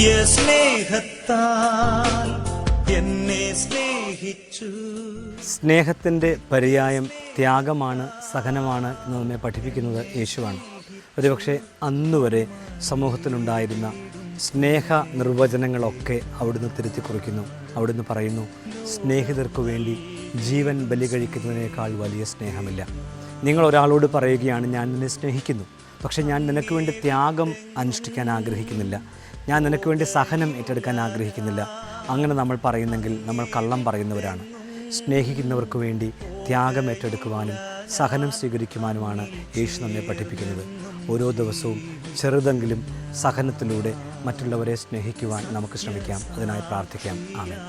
ദിവ്യസ്നേഹത്താൽ എന്നെ സ്നേഹിച്ചു. സ്നേഹത്തിൻ്റെ പര്യായം ത്യാഗമാണ്, സഹനമാണ് എന്ന് നമ്മെ പഠിപ്പിക്കുന്നത് യേശുവാണ്. ഒരുപക്ഷെ അന്നുവരെ സമൂഹത്തിലുണ്ടായിരുന്ന സ്നേഹ നിർവചനങ്ങളൊക്കെ അവിടുന്ന് തിരുത്തി കുറിക്കുന്നു. അവിടുന്ന് പറയുന്നു, സ്നേഹിതർക്കു വേണ്ടി ജീവൻ ബലി കഴിക്കുന്നതിനേക്കാൾ വലിയ സ്നേഹമില്ല. നിങ്ങൾ ഒരാളോട് പറയുകയാണ്, ഞാൻ നിന്നെ സ്നേഹിക്കുന്നു, പക്ഷേ ഞാൻ നിനക്ക് വേണ്ടി ത്യാഗം അനുഷ്ഠിക്കാൻ ആഗ്രഹിക്കുന്നില്ല, ഞാൻ നിനക്ക് വേണ്ടി സഹനം ഏറ്റെടുക്കാൻ ആഗ്രഹിക്കുന്നില്ല. അങ്ങനെ നമ്മൾ പറയുന്നെങ്കിൽ നമ്മൾ കള്ളം പറയുന്നവരാണ്. സ്നേഹിക്കുന്നവർക്ക് വേണ്ടി ത്യാഗം ഏറ്റെടുക്കുവാനും സഹനം സ്വീകരിക്കുവാനുമാണ് യേശു നമ്മെ പഠിപ്പിക്കുന്നത്. ഓരോ ദിവസവും ചെറുതെങ്കിലും സഹനത്തിലൂടെ മറ്റുള്ളവരെ സ്നേഹിക്കുവാൻ നമുക്ക് ശ്രമിക്കാം. അതിനായി പ്രാർത്ഥിക്കാം. ആമേൻ.